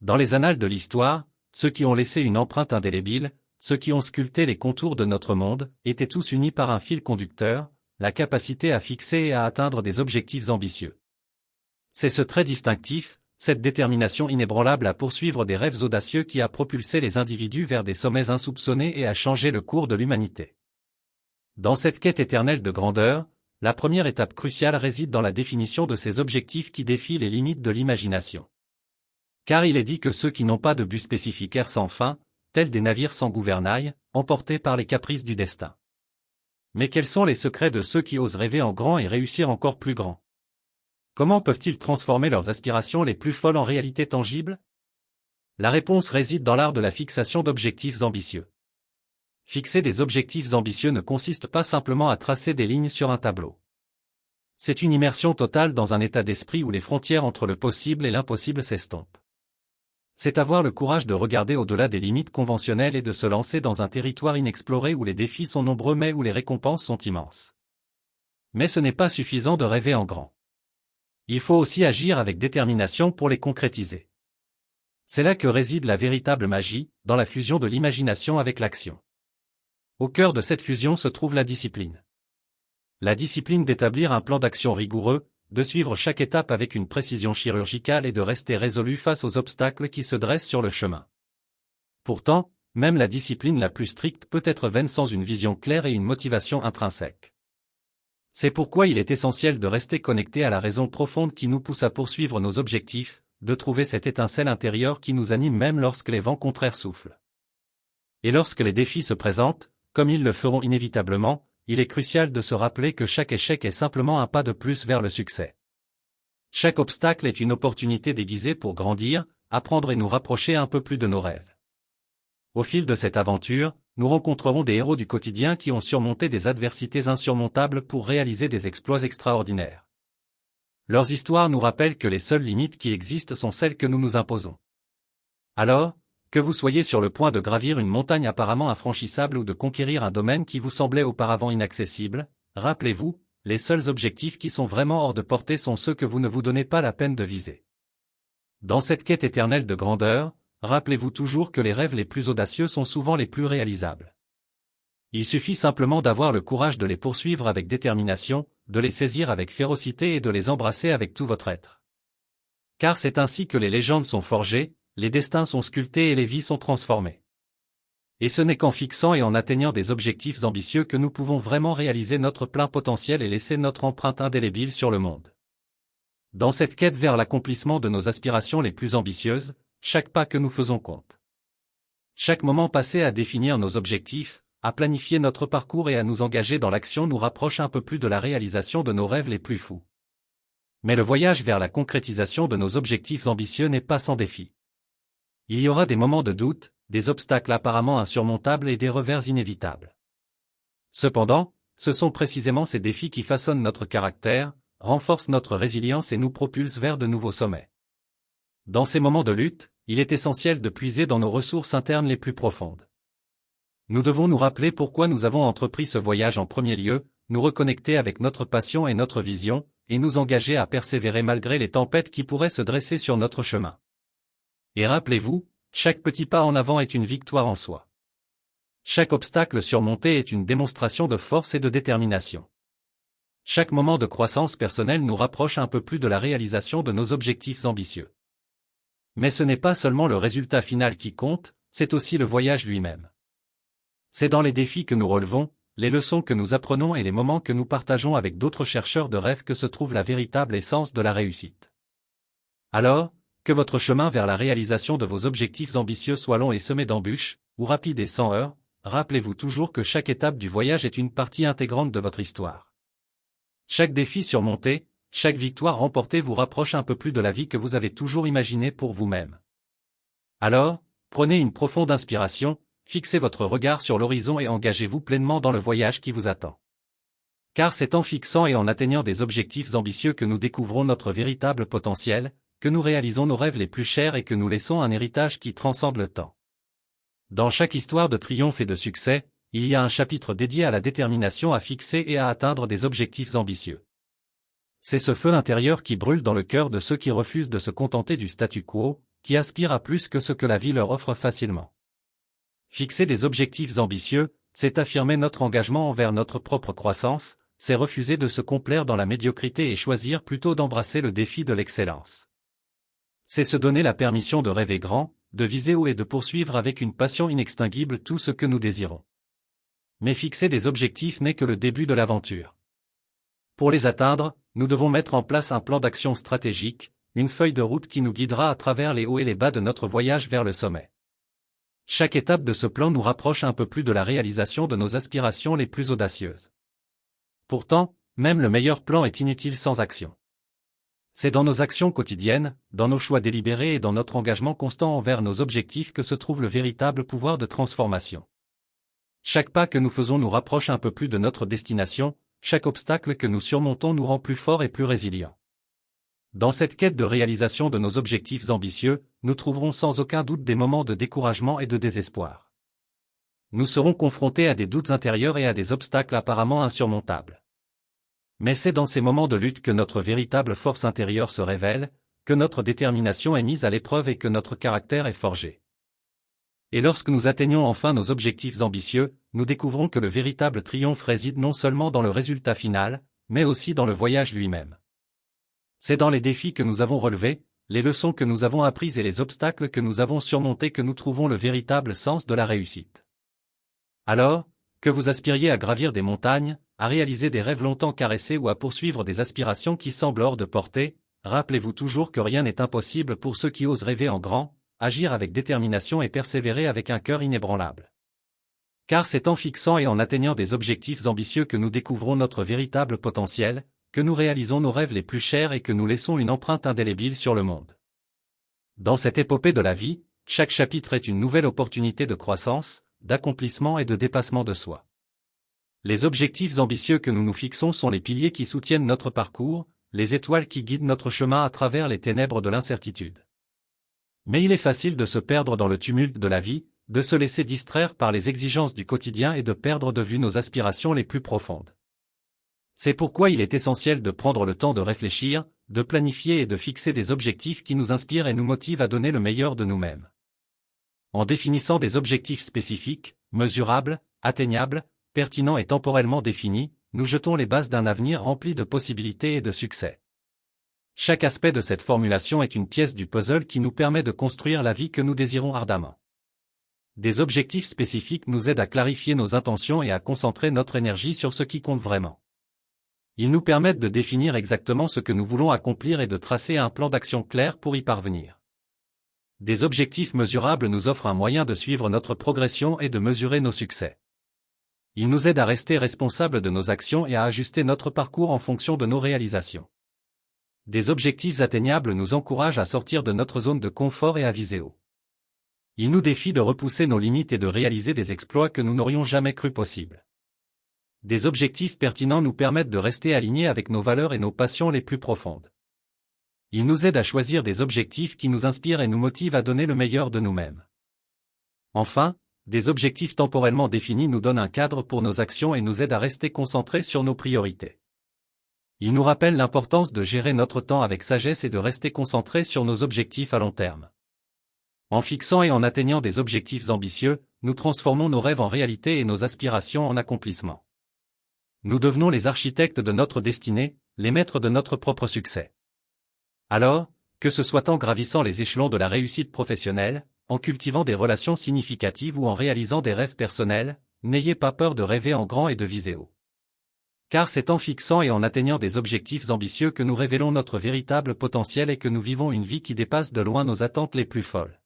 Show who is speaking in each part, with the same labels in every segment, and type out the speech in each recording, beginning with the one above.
Speaker 1: Dans les annales de l'histoire, ceux qui ont laissé une empreinte indélébile, ceux qui ont sculpté les contours de notre monde, étaient tous unis par un fil conducteur, la capacité à fixer et à atteindre des objectifs ambitieux. C'est ce trait distinctif, cette détermination inébranlable à poursuivre des rêves audacieux qui a propulsé les individus vers des sommets insoupçonnés et a changé le cours de l'humanité. Dans cette quête éternelle de grandeur, la première étape cruciale réside dans la définition de ces objectifs qui défient les limites de l'imagination. Car il est dit que ceux qui n'ont pas de but spécifique errent sans fin, tels des navires sans gouvernail, emportés par les caprices du destin. Mais quels sont les secrets de ceux qui osent rêver en grand et réussir encore plus grand? Comment peuvent-ils transformer leurs aspirations les plus folles en réalité tangible? La réponse réside dans l'art de la fixation d'objectifs ambitieux. Fixer des objectifs ambitieux ne consiste pas simplement à tracer des lignes sur un tableau. C'est une immersion totale dans un état d'esprit où les frontières entre le possible et l'impossible s'estompent. C'est avoir le courage de regarder au-delà des limites conventionnelles et de se lancer dans un territoire inexploré où les défis sont nombreux mais où les récompenses sont immenses. Mais ce n'est pas suffisant de rêver en grand. Il faut aussi agir avec détermination pour les concrétiser. C'est là que réside la véritable magie, dans la fusion de l'imagination avec l'action. Au cœur de cette fusion se trouve la discipline. La discipline d'établir un plan d'action rigoureux, de suivre chaque étape avec une précision chirurgicale et de rester résolu face aux obstacles qui se dressent sur le chemin. Pourtant, même la discipline la plus stricte peut être vaine sans une vision claire et une motivation intrinsèque. C'est pourquoi il est essentiel de rester connecté à la raison profonde qui nous pousse à poursuivre nos objectifs, de trouver cette étincelle intérieure qui nous anime même lorsque les vents contraires soufflent. Et lorsque les défis se présentent, comme ils le feront inévitablement, il est crucial de se rappeler que chaque échec est simplement un pas de plus vers le succès. Chaque obstacle est une opportunité déguisée pour grandir, apprendre et nous rapprocher un peu plus de nos rêves. Au fil de cette aventure, nous rencontrerons des héros du quotidien qui ont surmonté des adversités insurmontables pour réaliser des exploits extraordinaires. Leurs histoires nous rappellent que les seules limites qui existent sont celles que nous nous imposons. Alors, que vous soyez sur le point de gravir une montagne apparemment infranchissable ou de conquérir un domaine qui vous semblait auparavant inaccessible, rappelez-vous, les seuls objectifs qui sont vraiment hors de portée sont ceux que vous ne vous donnez pas la peine de viser. Dans cette quête éternelle de grandeur, rappelez-vous toujours que les rêves les plus audacieux sont souvent les plus réalisables. Il suffit simplement d'avoir le courage de les poursuivre avec détermination, de les saisir avec férocité et de les embrasser avec tout votre être. Car c'est ainsi que les légendes sont forgées, les destins sont sculptés et les vies sont transformées. Et ce n'est qu'en fixant et en atteignant des objectifs ambitieux que nous pouvons vraiment réaliser notre plein potentiel et laisser notre empreinte indélébile sur le monde. Dans cette quête vers l'accomplissement de nos aspirations les plus ambitieuses, chaque pas que nous faisons compte. Chaque moment passé à définir nos objectifs, à planifier notre parcours et à nous engager dans l'action nous rapproche un peu plus de la réalisation de nos rêves les plus fous. Mais le voyage vers la concrétisation de nos objectifs ambitieux n'est pas sans défi. Il y aura des moments de doute, des obstacles apparemment insurmontables et des revers inévitables. Cependant, ce sont précisément ces défis qui façonnent notre caractère, renforcent notre résilience et nous propulsent vers de nouveaux sommets. Dans ces moments de lutte, il est essentiel de puiser dans nos ressources internes les plus profondes. Nous devons nous rappeler pourquoi nous avons entrepris ce voyage en premier lieu, nous reconnecter avec notre passion et notre vision, et nous engager à persévérer malgré les tempêtes qui pourraient se dresser sur notre chemin. Et rappelez-vous, chaque petit pas en avant est une victoire en soi. Chaque obstacle surmonté est une démonstration de force et de détermination. Chaque moment de croissance personnelle nous rapproche un peu plus de la réalisation de nos objectifs ambitieux. Mais ce n'est pas seulement le résultat final qui compte, c'est aussi le voyage lui-même. C'est dans les défis que nous relevons, les leçons que nous apprenons et les moments que nous partageons avec d'autres chercheurs de rêve que se trouve la véritable essence de la réussite. Alors, que votre chemin vers la réalisation de vos objectifs ambitieux soit long et semé d'embûches, ou rapide et sans heurts, rappelez-vous toujours que chaque étape du voyage est une partie intégrante de votre histoire. Chaque défi surmonté, chaque victoire remportée vous rapproche un peu plus de la vie que vous avez toujours imaginée pour vous-même. Alors, prenez une profonde inspiration, fixez votre regard sur l'horizon et engagez-vous pleinement dans le voyage qui vous attend. Car c'est en fixant et en atteignant des objectifs ambitieux que nous découvrons notre véritable potentiel, que nous réalisons nos rêves les plus chers et que nous laissons un héritage qui transcende le temps. Dans chaque histoire de triomphe et de succès, il y a un chapitre dédié à la détermination à fixer et à atteindre des objectifs ambitieux. C'est ce feu intérieur qui brûle dans le cœur de ceux qui refusent de se contenter du statu quo, qui aspirent à plus que ce que la vie leur offre facilement. Fixer des objectifs ambitieux, c'est affirmer notre engagement envers notre propre croissance, c'est refuser de se complaire dans la médiocrité et choisir plutôt d'embrasser le défi de l'excellence. C'est se donner la permission de rêver grand, de viser haut et de poursuivre avec une passion inextinguible tout ce que nous désirons. Mais fixer des objectifs n'est que le début de l'aventure. Pour les atteindre, nous devons mettre en place un plan d'action stratégique, une feuille de route qui nous guidera à travers les hauts et les bas de notre voyage vers le sommet. Chaque étape de ce plan nous rapproche un peu plus de la réalisation de nos aspirations les plus audacieuses. Pourtant, même le meilleur plan est inutile sans action. C'est dans nos actions quotidiennes, dans nos choix délibérés et dans notre engagement constant envers nos objectifs que se trouve le véritable pouvoir de transformation. Chaque pas que nous faisons nous rapproche un peu plus de notre destination, chaque obstacle que nous surmontons nous rend plus forts et plus résilients. Dans cette quête de réalisation de nos objectifs ambitieux, nous trouverons sans aucun doute des moments de découragement et de désespoir. Nous serons confrontés à des doutes intérieurs et à des obstacles apparemment insurmontables. Mais c'est dans ces moments de lutte que notre véritable force intérieure se révèle, que notre détermination est mise à l'épreuve et que notre caractère est forgé. Et lorsque nous atteignons enfin nos objectifs ambitieux, nous découvrons que le véritable triomphe réside non seulement dans le résultat final, mais aussi dans le voyage lui-même. C'est dans les défis que nous avons relevés, les leçons que nous avons apprises et les obstacles que nous avons surmontés que nous trouvons le véritable sens de la réussite. Alors, que vous aspiriez à gravir des montagnes, à réaliser des rêves longtemps caressés ou à poursuivre des aspirations qui semblent hors de portée, rappelez-vous toujours que rien n'est impossible pour ceux qui osent rêver en grand, agir avec détermination et persévérer avec un cœur inébranlable. Car c'est en fixant et en atteignant des objectifs ambitieux que nous découvrons notre véritable potentiel, que nous réalisons nos rêves les plus chers et que nous laissons une empreinte indélébile sur le monde. Dans cette épopée de la vie, chaque chapitre est une nouvelle opportunité de croissance, d'accomplissement et de dépassement de soi. Les objectifs ambitieux que nous nous fixons sont les piliers qui soutiennent notre parcours, les étoiles qui guident notre chemin à travers les ténèbres de l'incertitude. Mais il est facile de se perdre dans le tumulte de la vie, de se laisser distraire par les exigences du quotidien et de perdre de vue nos aspirations les plus profondes. C'est pourquoi il est essentiel de prendre le temps de réfléchir, de planifier et de fixer des objectifs qui nous inspirent et nous motivent à donner le meilleur de nous-mêmes. En définissant des objectifs spécifiques, mesurables, atteignables, pertinents et temporellement définis, nous jetons les bases d'un avenir rempli de possibilités et de succès. Chaque aspect de cette formulation est une pièce du puzzle qui nous permet de construire la vie que nous désirons ardemment. Des objectifs spécifiques nous aident à clarifier nos intentions et à concentrer notre énergie sur ce qui compte vraiment. Ils nous permettent de définir exactement ce que nous voulons accomplir et de tracer un plan d'action clair pour y parvenir. Des objectifs mesurables nous offrent un moyen de suivre notre progression et de mesurer nos succès. Ils nous aident à rester responsables de nos actions et à ajuster notre parcours en fonction de nos réalisations. Des objectifs atteignables nous encouragent à sortir de notre zone de confort et à viser haut. Ils nous défient de repousser nos limites et de réaliser des exploits que nous n'aurions jamais cru possibles. Des objectifs pertinents nous permettent de rester alignés avec nos valeurs et nos passions les plus profondes. Ils nous aident à choisir des objectifs qui nous inspirent et nous motivent à donner le meilleur de nous-mêmes. Enfin, des objectifs temporellement définis nous donnent un cadre pour nos actions et nous aident à rester concentrés sur nos priorités. Ils nous rappellent l'importance de gérer notre temps avec sagesse et de rester concentrés sur nos objectifs à long terme. En fixant et en atteignant des objectifs ambitieux, nous transformons nos rêves en réalité et nos aspirations en accomplissement. Nous devenons les architectes de notre destinée, les maîtres de notre propre succès. Alors, que ce soit en gravissant les échelons de la réussite professionnelle, en cultivant des relations significatives ou en réalisant des rêves personnels, n'ayez pas peur de rêver en grand et de viser haut. Car c'est en fixant et en atteignant des objectifs ambitieux que nous révélons notre véritable potentiel et que nous vivons une vie qui dépasse de loin nos attentes les plus folles.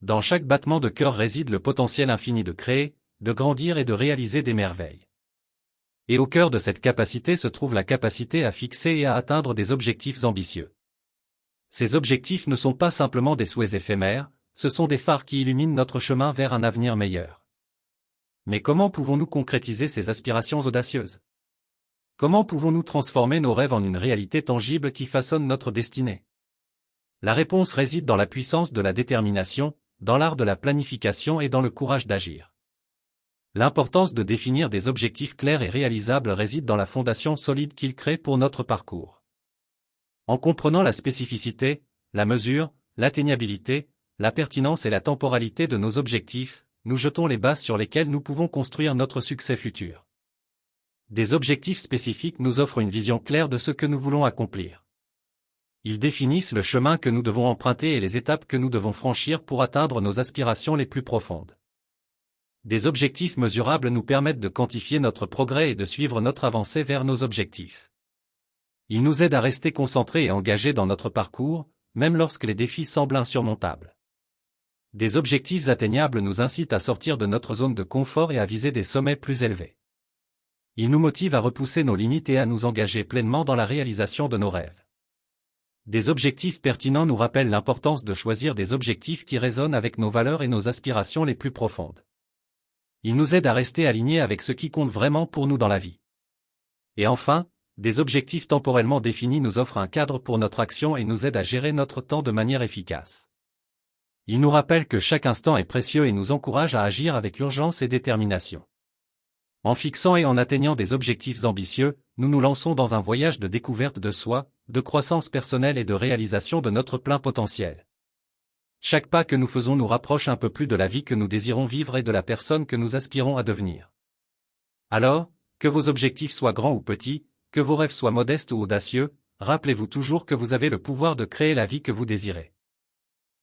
Speaker 1: Dans chaque battement de cœur réside le potentiel infini de créer, de grandir et de réaliser des merveilles. Et au cœur de cette capacité se trouve la capacité à fixer et à atteindre des objectifs ambitieux. Ces objectifs ne sont pas simplement des souhaits éphémères, ce sont des phares qui illuminent notre chemin vers un avenir meilleur. Mais comment pouvons-nous concrétiser ces aspirations audacieuses? Comment pouvons-nous transformer nos rêves en une réalité tangible qui façonne notre destinée? La réponse réside dans la puissance de la détermination, dans l'art de la planification et dans le courage d'agir. L'importance de définir des objectifs clairs et réalisables réside dans la fondation solide qu'ils créent pour notre parcours. En comprenant la spécificité, la mesure, l'atteignabilité, la pertinence et la temporalité de nos objectifs, nous jetons les bases sur lesquelles nous pouvons construire notre succès futur. Des objectifs spécifiques nous offrent une vision claire de ce que nous voulons accomplir. Ils définissent le chemin que nous devons emprunter et les étapes que nous devons franchir pour atteindre nos aspirations les plus profondes. Des objectifs mesurables nous permettent de quantifier notre progrès et de suivre notre avancée vers nos objectifs. Ils nous aident à rester concentrés et engagés dans notre parcours, même lorsque les défis semblent insurmontables. Des objectifs atteignables nous incitent à sortir de notre zone de confort et à viser des sommets plus élevés. Ils nous motivent à repousser nos limites et à nous engager pleinement dans la réalisation de nos rêves. Des objectifs pertinents nous rappellent l'importance de choisir des objectifs qui résonnent avec nos valeurs et nos aspirations les plus profondes. Ils nous aident à rester alignés avec ce qui compte vraiment pour nous dans la vie. Et enfin, des objectifs temporellement définis nous offrent un cadre pour notre action et nous aident à gérer notre temps de manière efficace. Ils nous rappellent que chaque instant est précieux et nous encouragent à agir avec urgence et détermination. En fixant et en atteignant des objectifs ambitieux, nous nous lançons dans un voyage de découverte de soi, de croissance personnelle et de réalisation de notre plein potentiel. Chaque pas que nous faisons nous rapproche un peu plus de la vie que nous désirons vivre et de la personne que nous aspirons à devenir. Alors, que vos objectifs soient grands ou petits, que vos rêves soient modestes ou audacieux, rappelez-vous toujours que vous avez le pouvoir de créer la vie que vous désirez.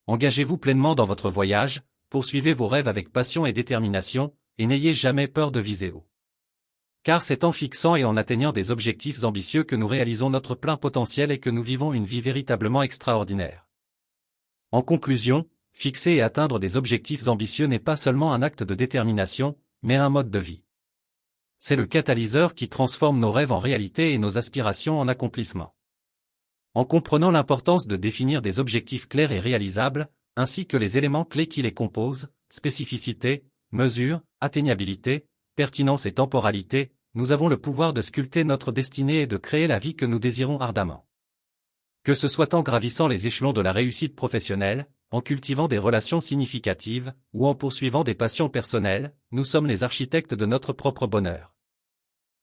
Speaker 1: Engagez-vous pleinement dans votre voyage, poursuivez vos rêves avec passion et détermination, et n'ayez jamais peur de viser haut. Car c'est en fixant et en atteignant des objectifs ambitieux que nous réalisons notre plein potentiel et que nous vivons une vie véritablement extraordinaire. En conclusion, fixer et atteindre des objectifs ambitieux n'est pas seulement un acte de détermination, mais un mode de vie. C'est le catalyseur qui transforme nos rêves en réalité et nos aspirations en accomplissement. En comprenant l'importance de définir des objectifs clairs et réalisables, ainsi que les éléments clés qui les composent, spécificité, mesure, atteignabilité, pertinence et temporalité, nous avons le pouvoir de sculpter notre destinée et de créer la vie que nous désirons ardemment. Que ce soit en gravissant les échelons de la réussite professionnelle, en cultivant des relations significatives, ou en poursuivant des passions personnelles, nous sommes les architectes de notre propre bonheur.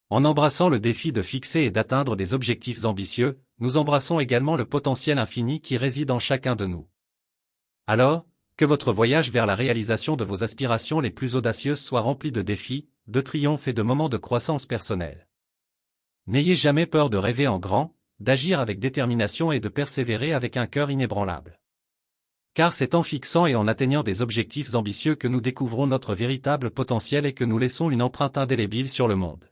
Speaker 1: En embrassant le défi de fixer et d'atteindre des objectifs ambitieux, nous embrassons également le potentiel infini qui réside en chacun de nous. Alors, que votre voyage vers la réalisation de vos aspirations les plus audacieuses soit rempli de défis, de triomphes et de moments de croissance personnelle. N'ayez jamais peur de rêver en grand, d'agir avec détermination et de persévérer avec un cœur inébranlable. Car c'est en fixant et en atteignant des objectifs ambitieux que nous découvrons notre véritable potentiel et que nous laissons une empreinte indélébile sur le monde.